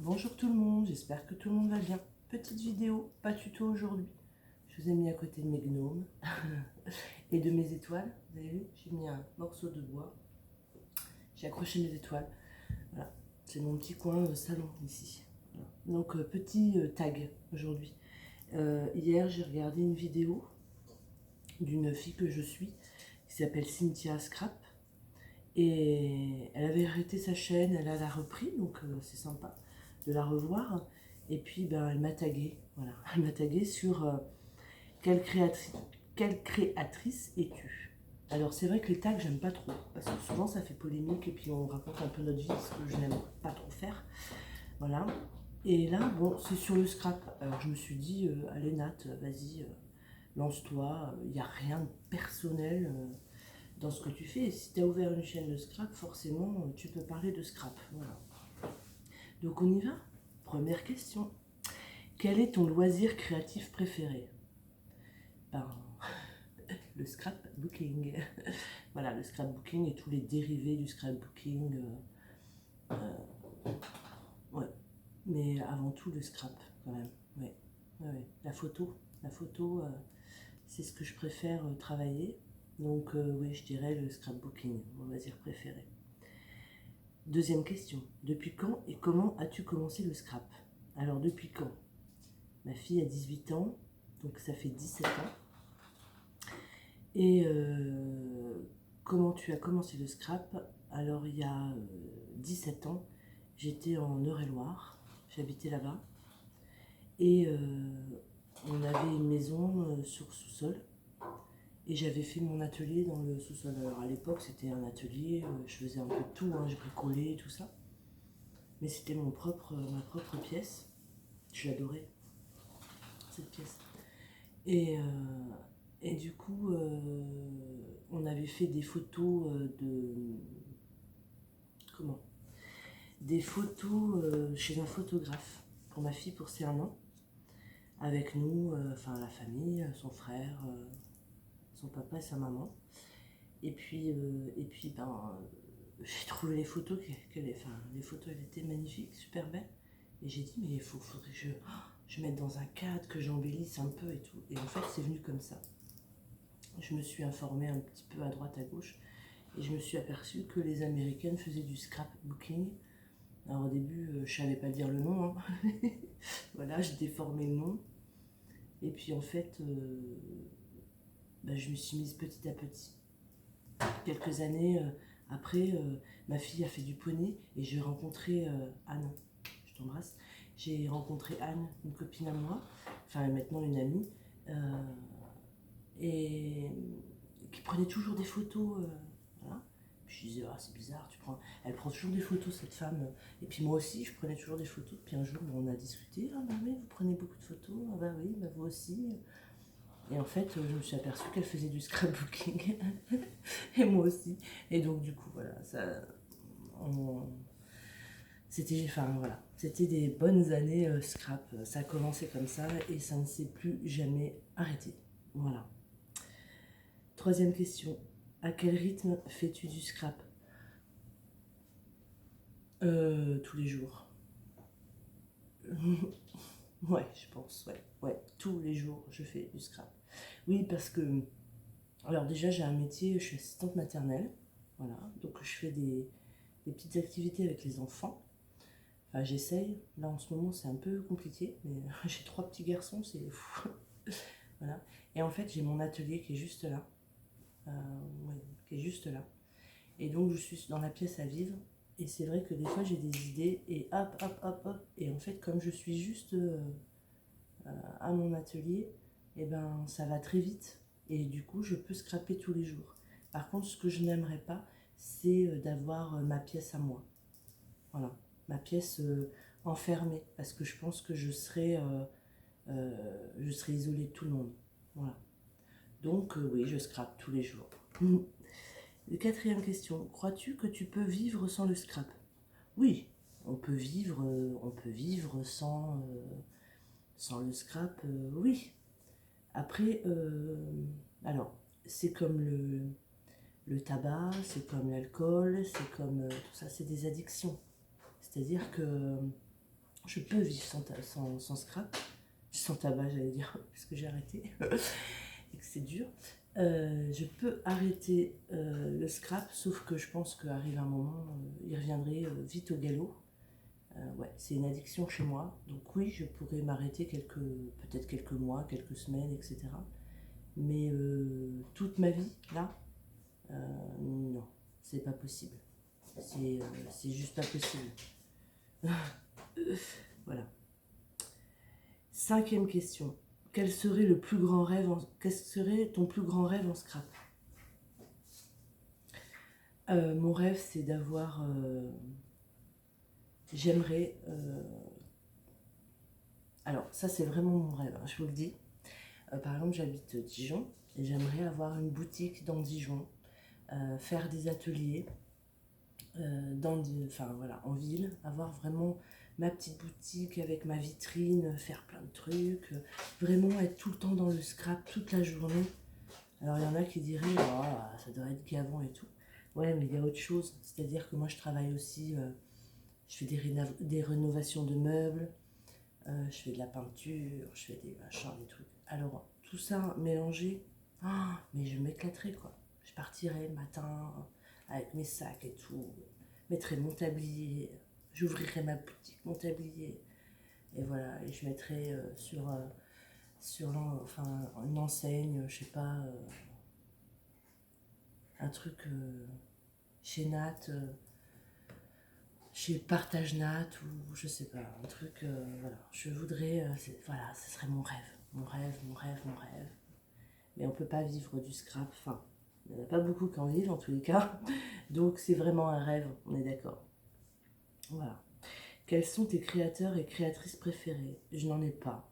Bonjour tout le monde, j'espère que tout le monde va bien. Petite vidéo, pas tuto aujourd'hui. Je vous ai mis à côté de mes gnomes et de mes étoiles. Vous avez vu, j'ai mis un morceau de bois. J'ai accroché mes étoiles. Voilà, c'est mon petit coin salon ici. Voilà. Donc petit tag aujourd'hui. Hier, j'ai regardé une vidéo d'une fille que je suis qui s'appelle Cynthia Scrap. Et elle avait arrêté sa chaîne, elle a repris, donc c'est sympa de la revoir. Et puis ben, elle m'a tagué, voilà, elle m'a tagué sur quelle créatrice es-tu. Alors c'est vrai que les tags j'aime pas trop, parce que souvent ça fait polémique et puis on raconte un peu notre vie, ce que je n'aime pas trop faire. Voilà. Et là, bon, c'est sur le scrap. Alors je me suis dit, allez Nat, vas-y, lance-toi, il n'y a rien de personnel. Dans ce que tu fais. Et si tu as ouvert une chaîne de scrap, forcément, tu peux parler de scrap. Voilà. Donc on y va. Première question. Quel est ton loisir créatif préféré? Ben, le scrapbooking. Voilà, le scrapbooking et tous les dérivés du scrapbooking. Ouais. Mais avant tout, le scrap, quand même. Ouais. Ouais. La photo, c'est ce que je préfère travailler. Donc, oui, je dirais le scrapbooking, mon loisir préféré. Deuxième question. Depuis quand et comment as-tu commencé le scrap? Alors, depuis quand? Ma fille a 18 ans, donc ça fait 17 ans. Et comment tu as commencé le scrap? Alors, il y a 17 ans, j'étais en Eure-et-Loire, j'habitais là-bas. Et on avait une maison sur sous-sol. Et j'avais fait mon atelier dans le sous-sol. Alors, à l'époque, c'était un atelier, je faisais un peu de tout, hein, je bricolais, tout ça. Mais c'était ma propre pièce. Je l'adorais, cette pièce. Et, euh, et du coup, on avait fait des photos Comment? Des photos chez un photographe pour ma fille pour ses 1 an. Avec nous, enfin la famille, son frère, son papa et sa maman. Et puis ben, j'ai trouvé les photos, enfin, les photos elles étaient magnifiques, super belles. Et j'ai dit, mais faudrait que je mette dans un cadre, que j'embellisse un peu et tout. Et en fait, c'est venu comme ça. Je me suis informée un petit peu à droite, à gauche. Et je me suis aperçue que les Américaines faisaient du scrapbooking. Alors au début, je savais pas dire le nom. Hein. Voilà, j'ai déformé le nom. Et puis en fait, bah, je me suis mise petit à petit. Quelques années après, ma fille a fait du poney et j'ai rencontré Anne. Je t'embrasse. J'ai rencontré Anne, une copine à moi, enfin maintenant une amie, euh, et qui prenait toujours des photos. Voilà. Puis je disais, ah, c'est bizarre, elle prend toujours des photos, cette femme. Et puis moi aussi, je prenais toujours des photos. Puis un jour, on a discuté, ah bah oui, vous prenez beaucoup de photos, ah bah oui, bah vous aussi. Et en fait, je me suis aperçue qu'elle faisait du scrapbooking. Et moi aussi. Et donc, du coup, voilà, on- c'était, enfin, voilà, c'était des bonnes années scrap. Ça a commencé comme ça et ça ne s'est plus jamais arrêté. Voilà. Troisième question. À quel rythme fais-tu du scrap? Tous les jours. Ouais, je pense, ouais. Ouais, tous les jours, je fais du scrap. Oui, parce que, alors déjà, j'ai un métier, je suis assistante maternelle. Voilà, donc je fais des petites activités avec les enfants. Enfin, j'essaye. Là, en ce moment, c'est un peu compliqué, mais j'ai 3 petits garçons, c'est fou. Voilà. Et en fait, j'ai mon atelier qui est juste là. Ouais, qui est juste là. Et donc, je suis dans la pièce à vivre. Et c'est vrai que des fois, j'ai des idées et hop, hop, hop, hop. Et en fait, comme je suis juste à mon atelier, et ben, ça va très vite. Et du coup, je peux scraper tous les jours. Par contre, ce que je n'aimerais pas, c'est d'avoir ma pièce à moi. Voilà, ma pièce enfermée, parce que je pense que je serais isolée de tout le monde. Voilà. Donc oui, je scrape tous les jours. Quatrième question. Crois-tu que tu peux vivre sans le scrap? Oui, on peut vivre sans le scrap, oui. Après, alors, c'est comme le tabac, c'est comme l'alcool, c'est comme tout ça, c'est des addictions. C'est-à-dire que Je peux vivre sans scrap, sans tabac, j'allais dire, parce que j'ai arrêté et que c'est dur. Je peux arrêter le scrap, sauf que je pense qu'arrive un moment, il reviendrait vite au galop. Ouais, c'est une addiction chez moi, donc oui, je pourrais m'arrêter peut-être quelques mois, quelques semaines, etc. Mais toute ma vie, là, non, c'est pas possible. C'est juste pas possible. Voilà. Cinquième question. Quel serait ton plus grand rêve en scrap? Mon rêve, c'est d'avoir... j'aimerais... alors, ça, c'est vraiment mon rêve, hein, je vous le dis. Par exemple, j'habite Dijon et j'aimerais avoir une boutique dans Dijon, faire des ateliers enfin, voilà, en ville, avoir vraiment ma petite boutique avec ma vitrine, faire plein de trucs, vraiment être tout le temps dans le scrap toute la journée. Alors il y en a qui diraient, oh, ça doit être gavant et tout. Ouais, mais il y a autre chose, c'est-à-dire que moi je travaille aussi, je fais des rénovations de meubles, je fais de la peinture, je fais des machins, des trucs. Alors tout ça mélangé, mais je m'éclaterais quoi. Je partirais le matin avec mes sacs et tout, mettrais mon tablier, j'ouvrirais ma boutique, mon tablier, et voilà, et je mettrais enfin, une enseigne, je sais pas, un truc chez Nat, chez Partage Nat, ou je sais pas, un truc, voilà, je voudrais, voilà, ce serait mon rêve, mon rêve, mon rêve, mon rêve. Mais on peut pas vivre du scrap, enfin, il n'y en a pas beaucoup qui en vivent en tous les cas, donc c'est vraiment un rêve, on est d'accord. Voilà. Quels sont tes créateurs et créatrices préférés? Je n'en ai pas.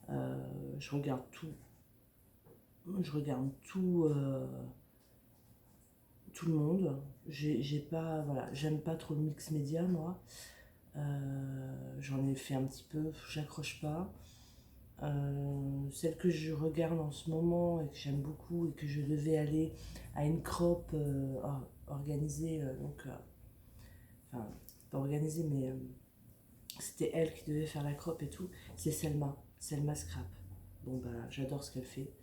Je regarde tout. Je regarde tout le monde. J'ai pas, voilà, j'aime pas trop le mix média, moi. J'en ai fait un petit peu, j'accroche pas. Celle que je regarde en ce moment et que j'aime beaucoup et que je devais aller à une crop organisée, enfin, pas organisée, mais c'était elle qui devait faire la crop et tout, c'est Selma Scrap. Bon bah j'adore ce qu'elle fait.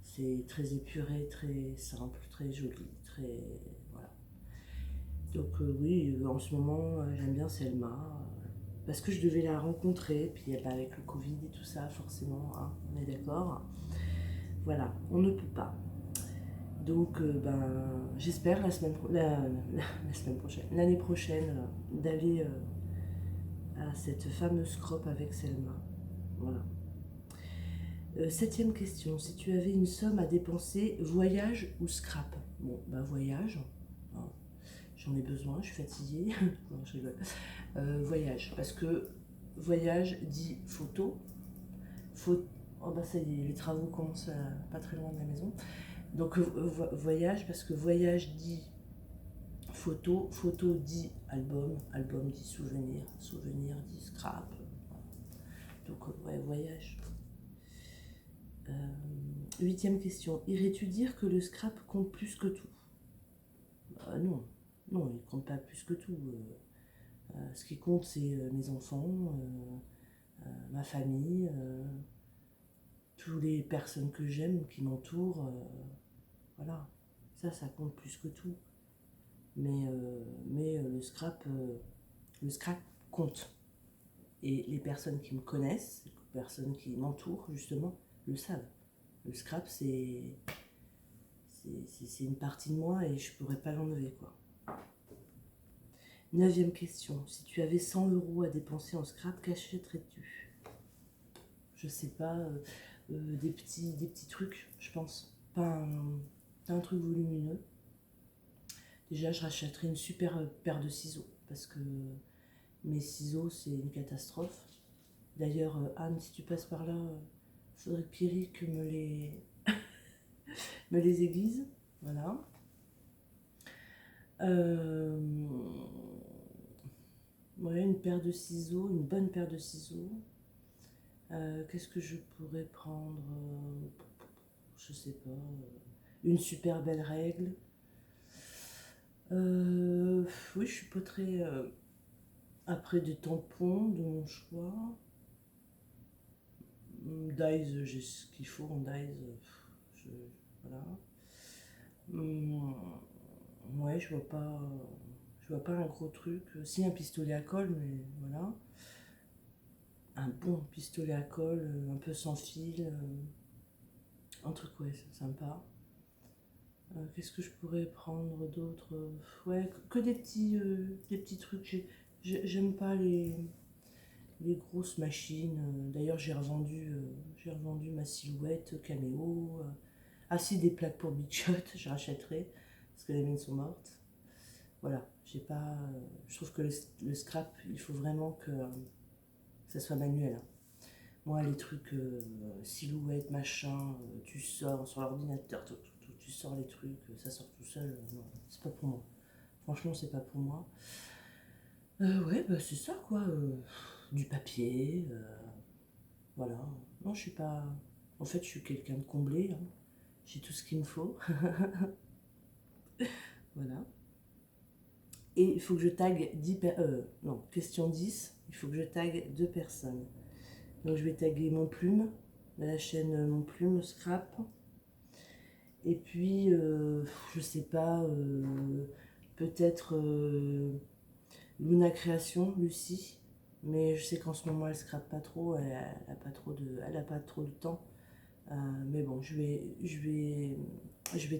C'est très épuré, très simple, très joli, très... Voilà. Donc oui, en ce moment, j'aime bien Selma. Parce que je devais la rencontrer, puis bah, avec le Covid et tout ça, forcément, hein, on est d'accord. Voilà, on ne peut pas. Donc ben, j'espère la semaine prochaine, l'année prochaine, d'aller à cette fameuse crop avec Selma. Voilà. Septième question, si tu avais une somme à dépenser, voyage ou scrap? Bon, bah voyage, hein, j'en ai besoin, je suis fatiguée. Non, je rigole. Voyage, parce que voyage dit photo. Oh bah ça y est, les travaux commencent pas très loin de la maison. Donc voyage, parce que voyage dit photo, photo dit album, album dit souvenir, souvenir dit scrap. Donc ouais, voyage. Huitième question. Irais-tu dire que le scrap compte plus que tout? Non, non, il compte pas plus que tout. Ce qui compte, c'est mes enfants, ma famille, toutes les personnes que j'aime, qui m'entourent. Voilà, ça compte plus que tout. Mais le scrap compte. Et les personnes qui me connaissent, les personnes qui m'entourent, justement, le savent. Le scrap, c'est une partie de moi et je pourrais pas l'enlever, quoi. Neuvième question. Si tu avais 100 € à dépenser en scrap, qu'achèterais-tu? Je sais pas, des petits trucs, je pense. Pas un truc volumineux. Déjà, je rachèterais une super paire de ciseaux parce que mes ciseaux, c'est une catastrophe. D'ailleurs, Anne, si tu passes par là, faudrait que Pierrick me les aiguise. Voilà. Ouais, une paire de ciseaux, une bonne paire de ciseaux. Qu'est-ce que je pourrais prendre? Je sais pas. Une super belle règle. Oui, je suis pas très. Après, des tampons de mon choix. Dyes, j'ai ce qu'il faut en dyes. Voilà. Ouais, je vois pas un gros truc. Si, un pistolet à colle, mais voilà. Un bon pistolet à colle, un peu sans fil. Un truc, ouais, c'est sympa. Qu'est-ce que je pourrais prendre d'autre? Ouais, que des petits trucs. J'aime pas les grosses machines. D'ailleurs, j'ai revendu ma silhouette caméo. Ah si, des plaques pour Big Shot, je rachèterai, parce que les miennes sont mortes. Voilà, j'ai pas. Je trouve que le scrap, il faut vraiment que ça soit manuel, hein. Moi, les trucs silhouette, machin, tu sors sur l'ordinateur, tu sors les trucs, ça sort tout seul. Non, c'est pas pour moi. Franchement, c'est pas pour moi. Ouais, bah c'est ça quoi. Du papier, voilà. Non, je suis pas. En fait, je suis quelqu'un de comblé, hein. J'ai tout ce qu'il me faut. Voilà. Et il faut que je tague 10 non, question 10, il faut que je tague 2 personnes. Donc je vais taguer Mon Plume, de la chaîne Mon Plume Scrap. Et puis, je sais pas, peut-être Luna Création, Lucie. Mais je sais qu'en ce moment elle scrape pas trop, elle a pas trop de temps. Mais bon, je vais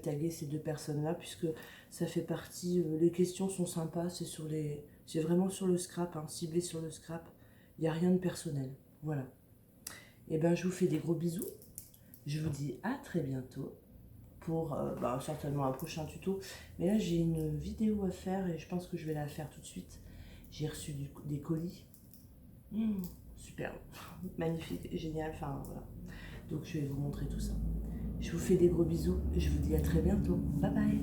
taguer ces 2 personnes-là puisque ça fait partie. Les questions sont sympas, c'est vraiment sur le scrap, hein, ciblé sur le scrap. Il n'y a rien de personnel. Voilà. Et ben, je vous fais des gros bisous. Je vous dis à très bientôt pour certainement un prochain tuto. Mais là, j'ai une vidéo à faire et je pense que je vais la faire tout de suite. J'ai reçu des colis. Super, magnifique, génial. Enfin, voilà. Donc, je vais vous montrer tout ça. Je vous fais des gros bisous et je vous dis à très bientôt. Bye bye.